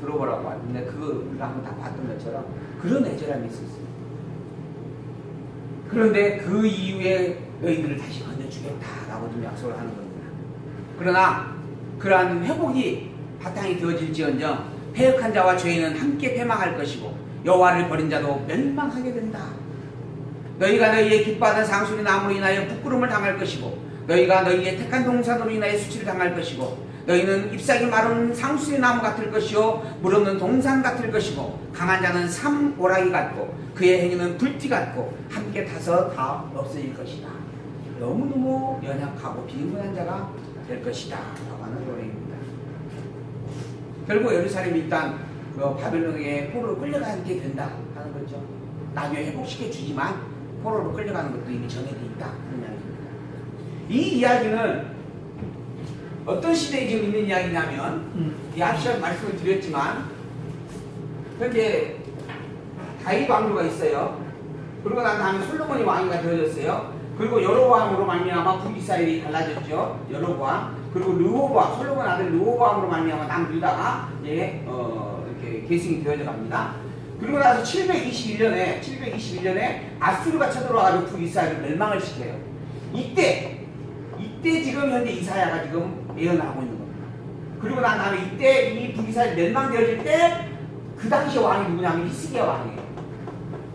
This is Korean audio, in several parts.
들어보라고 하는데 그거 우리가 한번 다 봤던 것처럼 그런 애절함이 있었어요. 그런데 그 이후에 너희들을 다시 건져주겠다라고 좀 약속을 하는 겁니다. 그러나 그러한 회복이 바탕이 되어질지언정 패역한 자와 죄인은 함께 패망할 것이고 여호와를 버린 자도 멸망하게 된다. 너희가 너희의 기뻐하던 상수리 나무로 인하여 부끄러움을 당할 것이고 너희가 너희의 택한 동산으로 인하여 수치를 당할 것이고 너희는 잎사귀 마른 상수리 나무 같을 것이요 물 없는 동산 같을 것이고 강한 자는 삼오라기 같고 그의 행위는 불띠 같고 함께 타서 다 없어질 것이다. 너무너무 연약하고 빈곤한 자가 될 것이다 라고 하는 노래입니다. 결국 예루살렘이 일단 바벨론에게 포로로 끌려가게 된다 하는 거죠. 나중에 회복시켜 주지만 포로로 끌려가는 것도 이미 정해져 있다 하는 이야기입니다. 이 이야기는 어떤 시대에 지금 있는 이야기냐면 이 앞서 말씀을 드렸지만 현재 다윗 왕조가 있어요. 그리고 난 다음에 솔로몬이 왕이가 되어졌어요. 그리고 여로보암으로 말미암아 북이스라엘이 갈라졌죠. 여로보암. 그리고 르호보암, 솔로몬 아들 르호보암으로 말미암아 남유다가 이렇게 계승이 되어져 갑니다. 그리고 나서 721년에 아수르가 쳐들어와가지고 북이스라엘을 멸망을 시켜요. 이때 지금 현재 이사야가 지금 예언하고 있는 겁니다. 그리고 난 다음에 이때 이 북이스라엘 멸망되어질 때 그 당시 왕이 누구냐면 히스기야 왕이에요.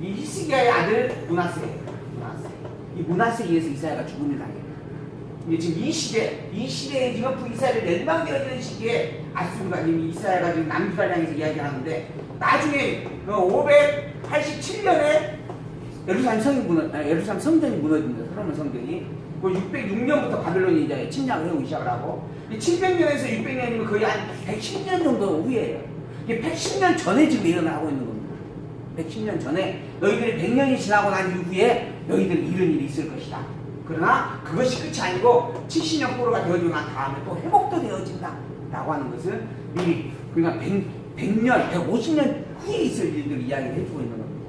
이 히스기야의 아들 므낫세예요. 이 므낫세에 의해서 이사야가 죽음을 당해요. 근데 지금 이 시대에 지금 북이스라엘이 멸망되어지는 시기에 아수르가 이미 이사야가 지금 남유다를 향해서 이야기하는데 나중에 587년에 예루살렘 성전이 무너집니다. 솔로몬 성전이. 그 606년부터 바벨론이 이제 침략을 해오기 시작을 하고 700년에서 600년이면 거의 한 110년 정도 후에요. 이게 110년 전에 지금 예언을 하고 있는 겁니다. 110년 전에 너희들이 100년이 지나고 난 이후에 너희들이 이런 일이 있을 것이다. 그러나 그것이 끝이 아니고 70년 포로가 되어지고 난 다음에 또 회복도 되어진다 라고 하는 것을 미리 그러니까 100년, 150년 후에 있을 일들을 이야기를 해주고 있는 겁니다.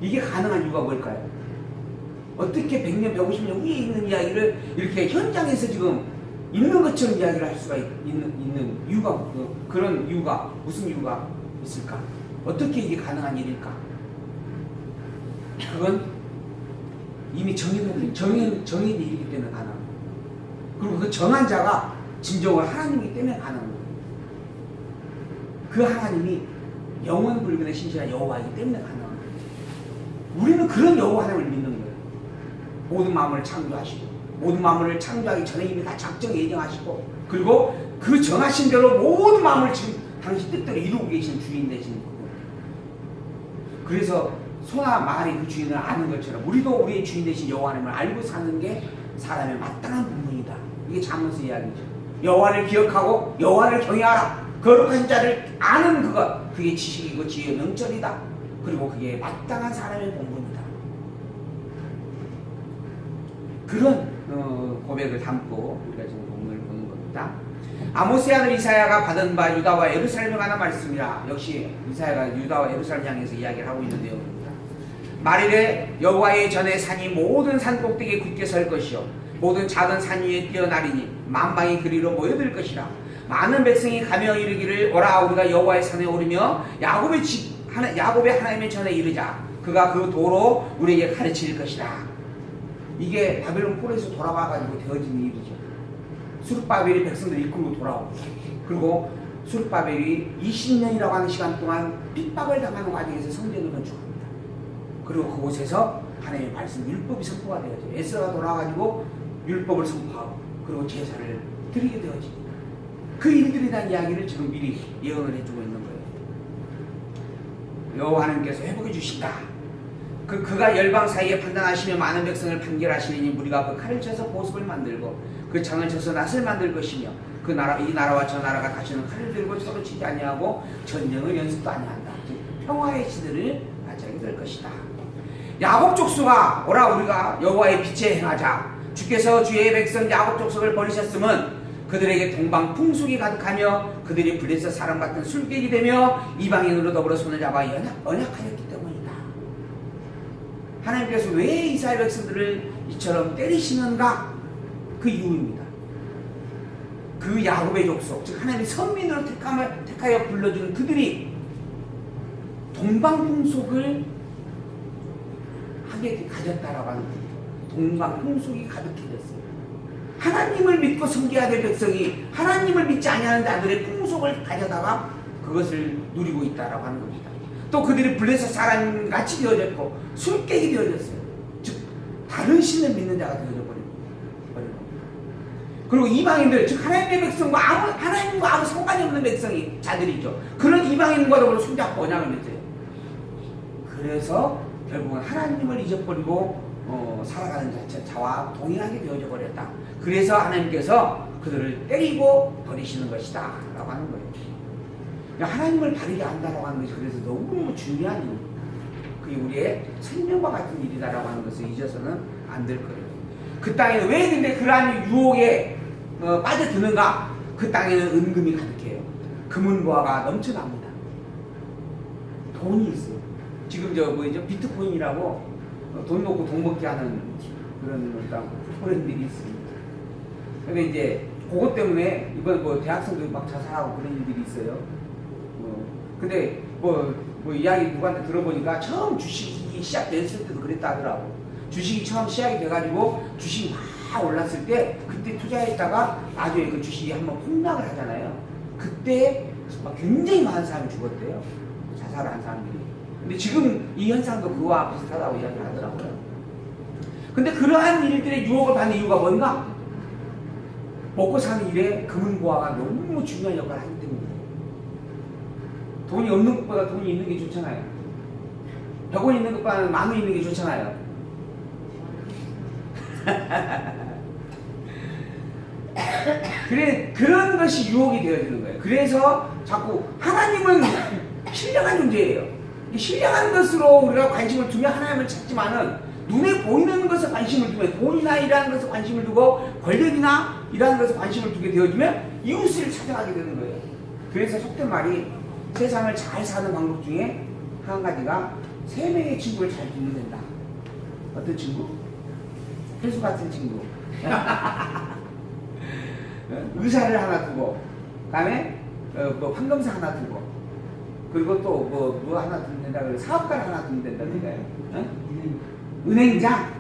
이게 가능한 이유가 뭘까요? 어떻게 100년, 150년 후에 있는 이야기를 이렇게 현장에서 지금 있는 것처럼 이야기를 할 수가 있는 이유가, 그런 이유가, 무슨 이유가 있을까? 어떻게 이게 가능한 일일까? 그건 이미 정해진 일이기 때문에 가능합니다. 그리고 그 정한 자가 진정으로 하나님이기 때문에 가능합니다. 그 하나님이 영원 불변의 신실한 여호와이기 때문에 가능합니다. 우리는 그런 여호와 하나님을 믿는 거예요. 모든 만물을 창조하시고 모든 만물을 창조하기 전에 이미 다 작정 예정하시고 그리고 그 정하신 대로 모든 만물을 지금 당신 뜻대로 이루고 계신 주인 되시는 거고 그래서 소나 말이 그 주인을 아는 것처럼 우리도 우리의 주인 되신 여호와 하나님을 알고 사는 게 사람의 마땅한 본분이다. 이게 잠언서 이야기죠. 여호와를 기억하고 여호와를 경외하라. 거룩한 자를 아는 그게 지식이고 지혜의 명철이다. 그리고 그게 마땅한 사람의 본분이다. 그런 고백을 담고 우리가 지금 본문을 보는 겁니다. 아모스의 아들 이사야가 받은 바 유다와 예루살렘에 관한 말씀이라. 역시 이사야가 유다와 예루살렘 향해서 이야기를 하고 있는 내용입니다. 말일에 여호와의 전에 산이 모든 산 꼭대기에 굳게 설 것이요 모든 작은 산 위에 뛰어나리니 만방이 그리로 모여들 것이라. 많은 백성이 가며 이르기를 오라 우리가 여호와의 산에 오르며 야곱의 하나님의 전에 이르자. 그가 그 도로 우리에게 가르칠 것이다. 이게 바벨론 포로에서 돌아와가지고 되어진 일이죠. 수르바벨이 백성들 이끌고 돌아오고 그리고 수르바벨이 20년이라고 하는 시간 동안 핍박을 당하는 과정에서 성전을 건축합니다. 그리고 그곳에서 하나님의 말씀 율법이 선포가 되어져요. 에스라가 돌아와가지고 율법을 선포하고 그리고 제사를 드리게 되어집니다. 그 일들에 대한 이야기를 지금 미리 예언을 해주고 있는 거예요. 여호와 하나님께서 회복해 주신다. 그가 열방 사이에 판단하시며 많은 백성을 판결하시니 무리가 그 칼을 쳐서 보습을 만들고 그 창을 쳐서 낫을 만들 것이며 이 나라와 저 나라가 다시는 칼을 들고 서로 치지 아니하고 전쟁을 연습도 아니한다. 평화의 시대를 맞이하게 될 것이다. 야곱 족속아 오라 우리가 여호와의 빛에 행하자. 주께서 주의 백성 야곱 족속을 버리셨음은 그들에게 동방 풍속이 가득하며 그들이 블레셋 사람 같은 술객이 되며 이방인으로 더불어 손을 잡아 언약하였기 때문이다. 하나님께서 왜 이스라엘 백성들을 이처럼 때리시는가? 그 이유입니다. 그 야곱의 족속, 즉 하나님이 선민으로 택하여 불러준 그들이 동방풍속을 하게 가졌다라고 하는 거예요. 동방풍속이 가득해졌어요. 하나님을 믿고 섬겨야 될 백성이 하나님을 믿지 아니하는 자들의 풍속을 가져다가 그것을 누리고 있다라고 하는 겁니다. 또 그들이 블레셋 사람같이 되어졌고 술객이 되어졌어요. 즉 다른 신을 믿는 자가 되어져 버린 겁니다. 그리고 이방인들, 즉 하나님의 백성과 하나님과 아무 상관이 없는 백성이 자들이죠. 그런 이방인과 더불어 손잡고 언약을 맺어요. 그래서 결국은 하나님을 잊어버리고 살아가는 자와 동일하게 되어져 버렸다. 그래서 하나님께서 그들을 때리고 버리시는 것이다 라고 하는 거예요. 하나님을 다르게 안다라고 하는 것이 그래서 너무너무 중요한 일입니다. 그게 우리의 생명과 같은 일이다라고 하는 것을 잊어서는 안 될 거예요. 그 땅에는 왜 근데 그러한 유혹에 빠져드는가? 그 땅에는 은금이 가득해요. 금은보화가 넘쳐납니다. 돈이 있어요. 지금 비트코인이라고 돈 놓고 돈 먹게 하는 그런 어떤 프로그램들이 있습니다. 근데 이제 그것 때문에 이번 대학생들 막 자살하고 그런 일들이 있어요. 근데 이야기 누구한테 들어보니까 처음 주식이 시작됐을 때도 그랬다 하더라고. 주식이 처음 시작이 돼가지고 주식이 막 올랐을 때 그때 투자했다가 나중에 그 주식이 한번 폭락을 하잖아요. 그때 막 굉장히 많은 사람이 죽었대요. 자살한 사람들이. 근데 지금 이 현상도 그와 비슷하다고 이야기를 하더라고요. 근데 그러한 일들의 유혹을 받는 이유가 뭔가? 먹고 사는 일에 금은보화가 너무 중요한 역할을 하기 때문에. 돈이 없는 것보다 돈이 있는 게 좋잖아요. 100원 있는 것보다는 10,000원 있는 게 좋잖아요. 그런 것이 유혹이 되어지는 거예요. 그래서 자꾸 하나님은 신령한 존재예요. 신령한 것으로 우리가 관심을 두면 하나님을 찾지만은 눈에 보이는 것에 관심을 두면 돈이나 이러한 것에 관심을 두고 권력이나 이러한 것에 관심을 두게 되어지면 이웃을 찾아가게 되는 거예요. 그래서 속된 말이 세상을 잘 사는 방법 중에 한 가지가 3명의 친구를 잘 두면 된다. 어떤 친구? 필수 같은 친구. 의사를 하나 두고, 그 다음에 판검사 하나 두고, 그리고 또 뭐 하나 두면 된다. 그래 사업가를 하나 두면 된다. 그러니까요. 은행장.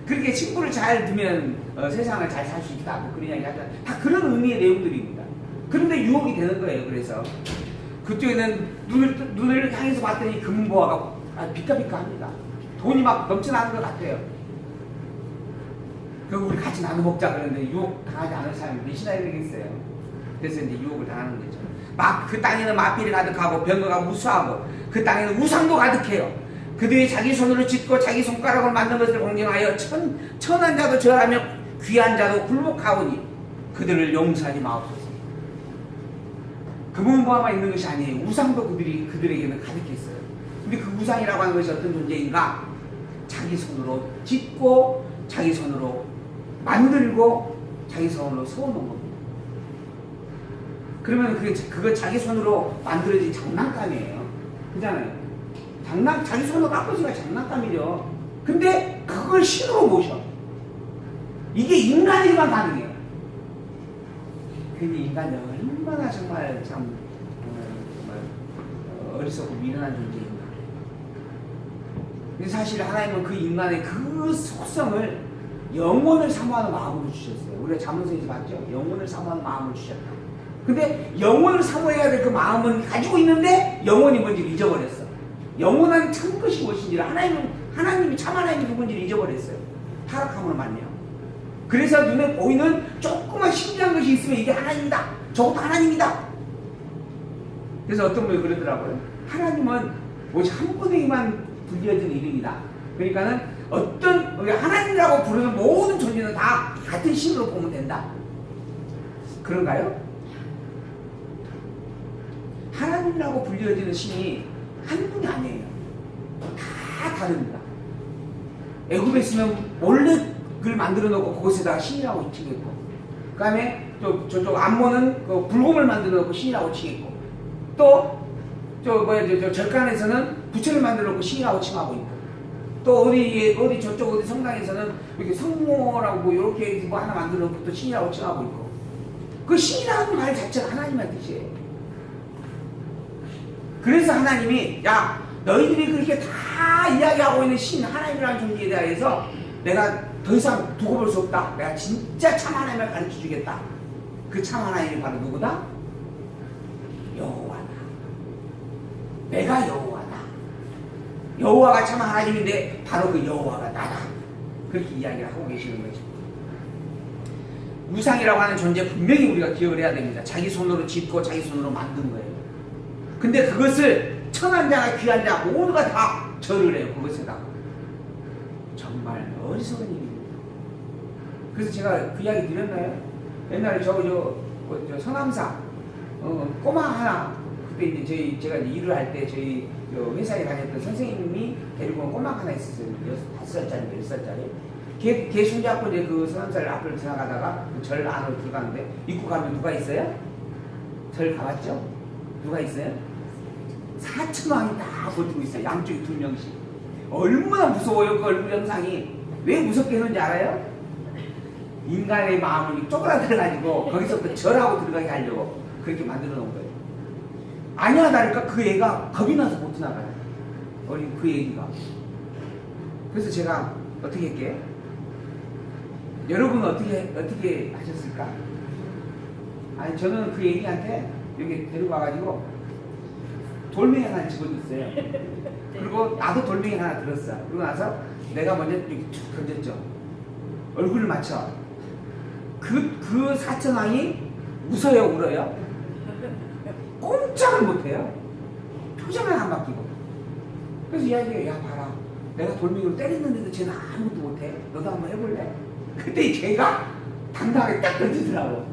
그렇게 친구를 잘 두면 세상을 잘 살 수 있다. 뭐 그런 이야기 하잖아요. 다 그런 의미의 내용들입니다. 그런데 유혹이 되는 거예요. 그래서 그쪽에는 눈을 향해서 봤더니 금보화가 비까비까합니다. 돈이 막 넘쳐나는 것 같아요. 그럼 우리 같이 나눠 먹자 그러는데 유혹 당하지 않을 사람이 몇이나 되겠어요. 그래서 이제 유혹을 당하는 거죠. 막 그 땅에는 마필이 가득하고 병거가 무수하고 그 땅에는 우상도 가득해요. 그들이 자기 손으로 짓고 자기 손가락으로 만든 것을 공경하여 천한 자도 절하며 귀한 자도 굴복하오니 그들을 용서하지 마옵소서. 금은보화만 있는 것이 아니에요. 우상도 그들에게는 가득했어요. 근데 그 우상이라고 하는 것이 어떤 존재인가? 자기 손으로 짓고 자기 손으로 만들고 자기 손으로 세워놓은 겁니다. 그러면 그거 자기 손으로 만들어진 장난감이에요. 그잖아요. 자기 손으로 깎아주기가 장난감이죠. 근데 그걸 신으로 모셔. 이게 인간에게만 가능해요. 근데 인간이 얼마나 정말 어리석고 미련한 존재인가. 근데 사실 하나님은 그 인간의 그 속성을 영혼을 사모하는 마음으로 주셨어요. 우리가 잠언서에서 봤죠? 영혼을 사모하는 마음을 주셨다. 근데 영혼을 사모해야 될 그 마음은 가지고 있는데 영혼이 뭔지를 잊어버렸어. 영원한 참 것이 무엇인지를 하나님이 참 하나님이 누군지를 잊어버렸어요. 타락함으로 말미암아. 그래서 눈에 보이는 조그만 신기한 것이 있으면 이게 하나님이다. 저것도 하나님이다. 그래서 어떤 분이 그러더라고요. 하나님은 오직 한 분에게만 불려진 이름이다. 그러니까는 하나님이라고 부르는 모든 존재는 다 같은 신으로 보면 된다. 그런가요? 하나님이라고 불려지는 신이 한 분이 아니에요. 다 다릅니다. 애굽에 있으면 몰래 그걸 만들어 놓고 그곳에다가 신이라고 치겠고, 그 다음에 저쪽 암몬은 그 불곰을 만들어 놓고 신이라고 치겠고, 또 절간에서는 부처를 만들어 놓고 신이라고 칭하고 있고, 또 어디 저쪽 어디 성당에서는 이렇게 성모라고 이렇게 뭐 하나 만들어 놓고 또 신이라고 칭하고 있고, 그 신이라는 말 자체가 하나님의 뜻이에요. 그래서 하나님이 야 너희들이 그렇게 다 이야기하고 있는 신 하나님이라는 존재에 대해서 내가 더 이상 두고 볼 수 없다. 내가 진짜 참 하나님을 가르쳐 주겠다. 그 참 하나님이 바로 누구다? 여호와다. 내가 여호와다. 여호와가 참 하나님인데 바로 그 여호와가 나다. 그렇게 이야기를 하고 계시는 거죠. 우상이라고 하는 존재 분명히 우리가 기억을 해야 됩니다. 자기 손으로 짓고 자기 손으로 만든 거예요. 근데 그것을 천한 자나 귀한 자 모두가 다 절을 해요. 그것에다. 정말 어리석은 일입니다. 그래서 제가 그 이야기 드렸나요? 옛날에 저 서남사 꼬마 하나, 그때 이제 제가 이제 일을 할 때 저희 회사에 다녔던 선생님이 데리고 온 꼬마 하나 있었어요. 5살짜리, 10살짜리. 걔 손잡고 이제 그 서남사를 앞을 지나가다가 그 절 안으로 들어가는데, 입구 가면 누가 있어요? 절 가봤죠? 누가 있어요? 4천왕이 다 버티고 있어요. 양쪽에 2명씩. 얼마나 무서워요, 그 얼굴 형상이. 왜 무섭게 했는지 알아요? 인간의 마음을 쪼그라들어가지고 거기서부터 절하고 들어가게 하려고 그렇게 만들어 놓은 거예요. 아니야 다니까 그 애가 겁이 나서 못 지나가요. 어린 그 애기가. 그래서 제가 어떻게 할게요? 여러분은 어떻게 하셨을까? 아니 저는 그 애기한테 여기 데리고 와가지고 돌멩이 하나 집어줬어요. 그리고 나도 돌멩이 하나 들었어. 그러고 나서 내가 먼저 이렇게 툭 던졌죠. 얼굴을 맞춰. 그 사천왕이 웃어요, 울어요? 꼼짝을 못해요. 표정을 안 바뀌고. 그래서 이야기해요. 야 봐라, 내가 돌멩이로 때렸는데도 쟤는 아무것도 못해. 너도 한번 해볼래? 그때 걔가 당당하게 딱 던지더라고.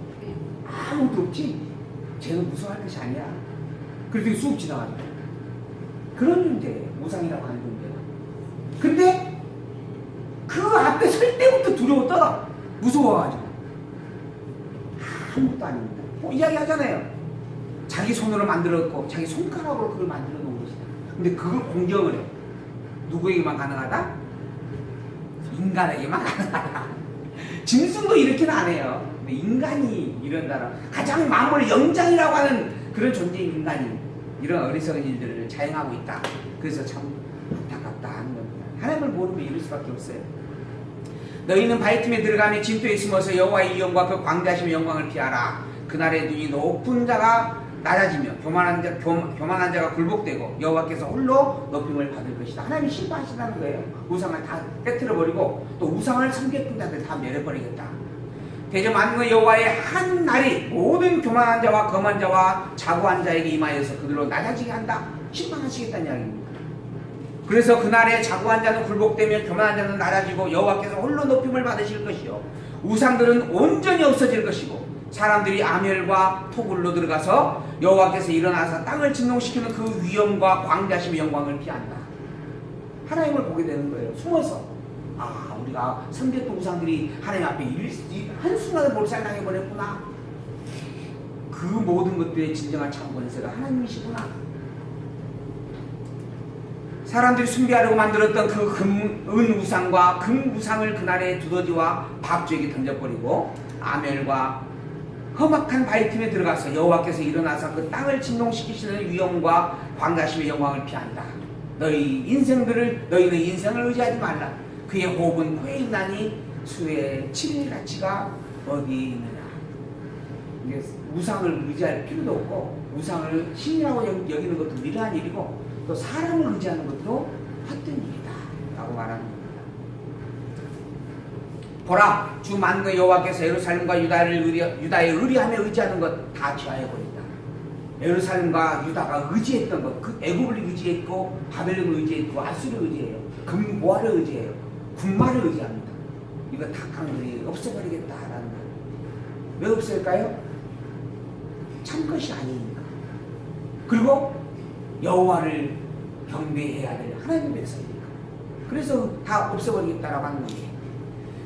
아무것도 없지? 쟤는 무서워할 것이 아니야. 그래도 쑥 지나가죠. 그런 존재예요, 우상이라고 하는 존재가. 근데 그 앞에 설 때부터 두려웠다가 무서워가지고. 아무것도 아닙니다. 이야기 하잖아요. 자기 손으로 만들었고 자기 손가락으로 그걸 만들어 놓은 것이다. 근데 그걸 공경을 해. 누구에게만 가능하다? 인간에게만 가능하다. 짐승도 이렇게는 안 해요. 근데 인간이 이런다라. 가장 만물 영장이라고 하는 그런 존재인 인간이 이런 어리석은 일들을 자행하고 있다. 그래서 참 안타깝다 하는 겁니다. 하나님을 모르면 이럴 수밖에 없어요. 너희는 바위 틈에 들어가며 진토에 숨어서 여호와의 영과 그 광대하심의 영광을 피하라. 그날의 눈이 높은 자가 낮아지며 교만한 자가 굴복되고 여호와께서 홀로 높임을 받을 것이다. 하나님이 심판하신다는 거예요. 우상을 다 깨트려 버리고 또 우상을 섬겼던 자들 다 내려버리겠다. 대저 만군의 여호와의 한 날이 모든 교만한 자와 거만 자와 자고한 자에게 임하여서 그들로 낮아지게 한다. 심판하시겠다는 이야기입니다. 그래서 그날에 자고한 자는 굴복되며 교만한 자는 낮아지고 여호와께서 홀로 높임을 받으실 것이요 우상들은 온전히 없어질 것이고 사람들이 아멸과 토굴로 들어가서 여호와께서 일어나서 땅을 진동시키는 그 위엄과 광대하심의 영광을 피한다. 하나님을 보게 되는 거예요. 숨어서. 우리가 섬겼던 우상들이 하나님 앞에 한순간에 몰살당해 버렸구나. 그 모든 것들의 진정한 참 권세가 하나님이시구나. 사람들이 숭배하려고 만들었던 그 은 우상과 금 우상을 그날의 두더지와 밥주에게 던져버리고 아멜과 험악한 바위 틈에 들어가서 여호와께서 일어나서 그 땅을 진동시키시는 위엄과 광대하심의 영광을 피한다. 너희는 인생을 의지하지 말라. 그의 호흡은 코에 있나니 수의 7일 가치가 어디 있느냐. 우상을 의지할 필요도 없고 우상을 신이라고 여기는 것도 미련한 일이고 또 사람을 의지하는 것도 헛된 일이다 라고 말하는 겁니다. 보라, 주 만군의 여호와께서 예루살렘과 유다의 의리함에 의지하는 것 다 취하여 버린다. 예루살렘과 유다가 의지했던 것, 그 애굽을 의지했고 바벨론을 의지했고 아수를 의지해요. 금모아를 의지해요. 군마를 의지합니다. 이거 다 강들이 없애버리겠다라는 거예요. 왜 없앨까요? 참 것이 아니니까. 그리고 여호와를 경배해야 될 하나님의 백성이니까. 그래서 다 없애버리겠다라고 하는 거예요.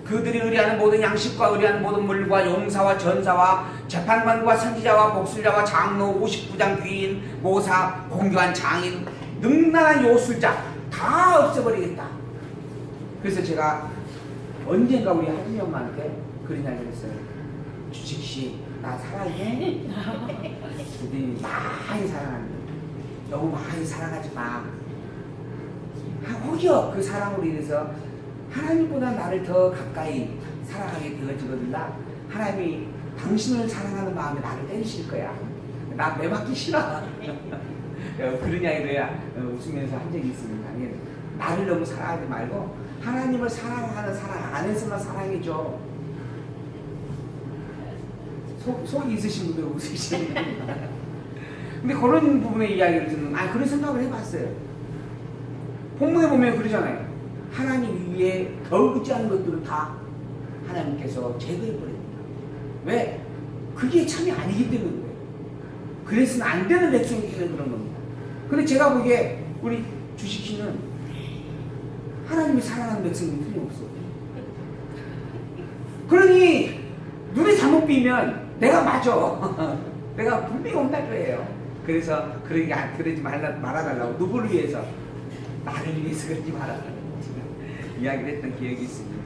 그들이 의뢰하는 모든 양식과 의뢰하는 모든 물과 용사와 전사와 재판관과 선지자와 복술자와 장로 59장 귀인 모사 공교한 장인 능란한 요술자 다 없애버리겠다. 그래서 제가 언젠가 우리 하진이 엄마한테 그런 이야기를 했어요. 주식씨 나 사랑해? 그랬더니 많이 사랑한대. 너무 많이 사랑하지 마. 혹여 그 사랑으로 인해서 하나님보다 나를 더 가까이 사랑하게 되어지거든요. 하나님이 당신을 사랑하는 마음에 나를 때리실 거야. 나 매맞기 싫어. 그런 이야기를 웃으면서 한 적이 있습니다. 나를 너무 사랑하지 말고 하나님을 사랑하는 사랑 안에서만 사랑해줘. 속이 있으신 분들 웃으시는 근데 그런 부분의 이야기를 듣는 그런 생각을 해봤어요. 본문에 보면 그러잖아요. 하나님 위에 덜붙지 않은 것들은 다 하나님께서 제거해버립니다. 왜? 그게 참이 아니기 때문에 그래요. 그래서는 안 되는 백성이기 때문에 그런 겁니다. 근데 제가 보기에 우리 주식씨는 하나님이 사랑하는 백성이 틀림없어. 그러니 눈에 잘못 비면 내가 맞아. 내가 분명히 혼날 거예요. 그래서 그러지 말아달라고. 누구를 위해서? 나를 위해서 그러지 말아달라고 이야기를 했던 기억이 있습니다.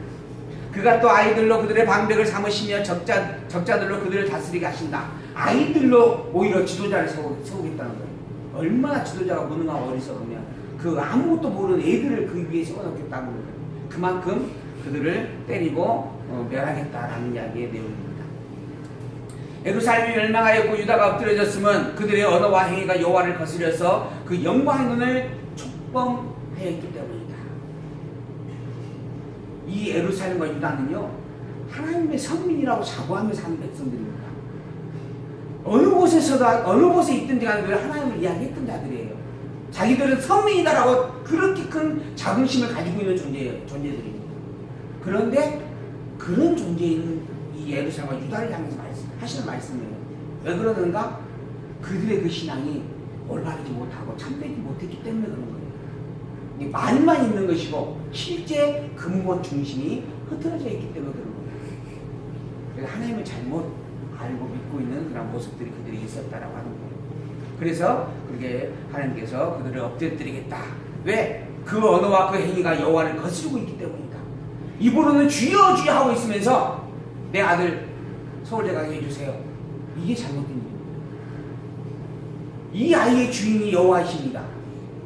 그가 또 아이들로 그들의 방백을 삼으시며 적자들로 그들을 다스리게 하신다. 아이들로 오히려 지도자를 세우겠다는 거예요. 얼마나 지도자가 무능하고 어리석으면 그 아무것도 모르는 애들을 그 위에 세워놓겠다는 거예요. 그만큼 그들을 때리고 멸하겠다라는 이야기의 내용입니다. 예루살렘이 멸망하였고 유다가 엎드려졌으면 그들의 언어와 행위가 여호와를 거스려서 그 영광의 눈을 촉범하였기 때문이다. 이 예루살렘과 유다는요 하나님의 선민이라고 자부하며 사는 백성들입니다. 어느 곳에 있든지 간에 하나님을 이야기했던 자들이에요. 자기들은 선민이다라고 그렇게 큰 자긍심을 가지고 있는 존재들입니다. 그런데 그런 존재인 이 예루살렘과 유다를 향해서 하시는 말씀이에요. 왜 그러는가? 그들의 그 신앙이 올바르지 못하고 참되지 못했기 때문에 그런 거예요. 이게 말만 있는 것이고 실제 근본 중심이 흐트러져 있기 때문에 그런 거예요. 그래서 하나님을 잘못 알고 믿고 있는 그런 모습들이 그들이 있었다라고 하는 거예요. 그래서 그렇게 하나님께서 그들을 엎드려뜨리겠다. 왜? 그 언어와 그 행위가 여호와를 거스르고 있기 때문이다. 입으로는 주여 주여 하고 있으면서 내 아들 서울대 가게 해주세요. 이게 잘못된 일입니다. 이 아이의 주인이 여호와이십니다.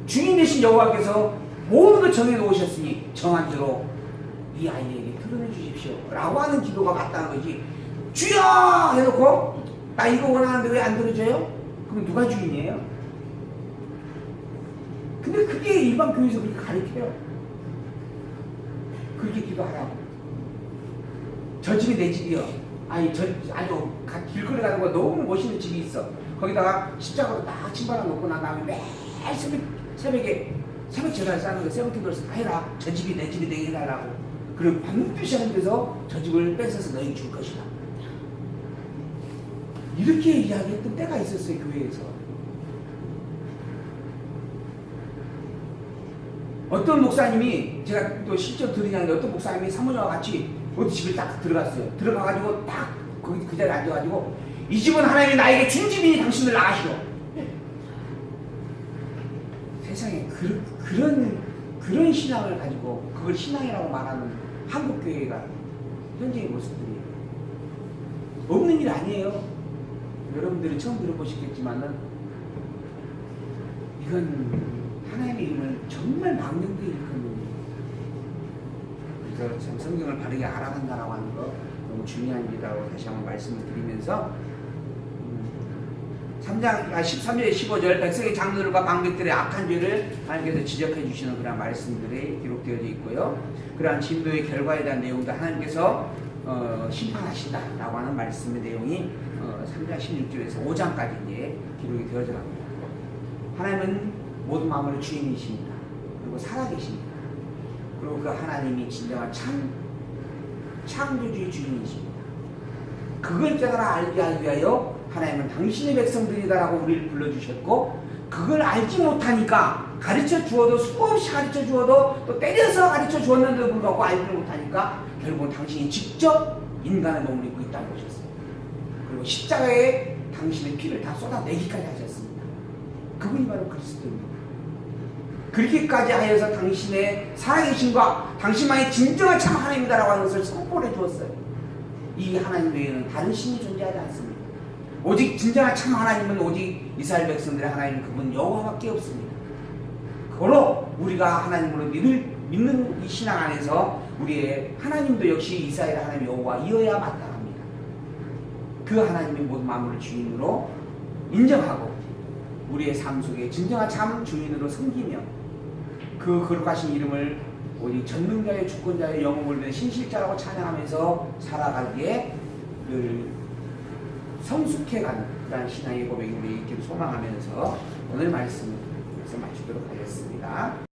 주인 되신 여호와께서 모든 걸 정해놓으셨으니 정한 대로 이 아이에게 드러내 주십시오 라고 하는 기도가 맞다는 거지. 주여 해놓고 나 이거 원하는데 왜 안 들어줘요? 그럼 누가 주인이에요? 근데 그게 일반 교회에서 그렇게 가르쳐요. 그렇게 기도하라고. 저 집이 내 집이요. 아주 길거리 가는 거 너무 멋있는 집이 있어. 거기다가 십자가로 딱 침발라 놓고 난 다음에 매일 새벽에 새벽 제사를 싸는 거 세븐틴걸스 다 해라. 저 집이 내 집이 되게 해달라고. 그리고 반드시 하나님께서 저 집을 뺏어서 너에게 줄 것이다. 이렇게 이야기했던 때가 있었어요. 교회에서. 어떤 목사님이 제가 또 실제로 들으냐는데 어떤 목사님이 사모님과 같이 어디 집에 딱 들어갔어요. 들어가가지고 딱 그 자리에 앉아가지고 이 집은 하나님이 나에게 준 집이니 당신들 나가시오. 세상에 그런 신앙을 가지고 그걸 신앙이라고 말하는 한국 교회가 현재의 모습들이에요. 없는 일 아니에요. 여러분들이 처음 들어보시겠지만은 이건 하나님의 이름을 정말 망령되이 일컫는 일이에요. 그래서 참 성경을 바르게 알아간다라고 하는 거 너무 중요한 일이라고 다시 한번 말씀을 드리면서 13절에 15절 백성의 장로들과 방백들의 악한 죄를 하나님께서 지적해 주시는 그런 말씀들이 기록되어져 있고요. 그러한 진노의 결과에 대한 내용도 하나님께서 심판하신다라고 하는 말씀의 내용이 3장 16절에서 5장까지 이제 기록이 되어져 갑니다. 하나님은 모든 만물의 주인이십니다. 그리고 살아계십니다. 그리고 그 하나님이 진정한 창조주의 주인이십니다. 그걸 깨달아 알게 하기 위하여 하나님은 당신의 백성들이다라고 우리를 불러주셨고, 그걸 알지 못하니까 가르쳐 주어도 수없이 가르쳐 주어도 또 때려서 가르쳐 주었는데도 불구하고 알지 못하니까 결국은 당신이 직접 인간의 몸을 입고 있다고 하셨어요. 그리고 십자가에 당신의 피를 다 쏟아내기까지 하셨습니다. 그분이 바로 그리스도입니다. 그렇게까지 하여서 당신의 살아계신과 당신만이 진정한 참 하나님이다라고 하는 것을 선포해 주었어요. 이 하나님 외에는 다른 신이 존재하지 않습니다. 오직 진정한 참 하나님은 오직 이스라엘 백성들의 하나님 그분 여호와밖에 없습니다. 그러므로 우리가 하나님으로 믿는 이 신앙 안에서 우리의 하나님도 역시 이스라엘 하나님 여호와이어야 마땅합니다. 그 하나님의 모든 만물을 주인으로 인정하고 우리의 삶 속에 진정한 참 주인으로 섬기며 그 거룩하신 이름을 오직 전능자의 주권자의 영웅을 낸 신실자라고 찬양하면서 살아가기에 늘 성숙해가는 그런 신앙의 고백이 우리 있기를 소망하면서 오늘 말씀을 마치도록 하겠습니다.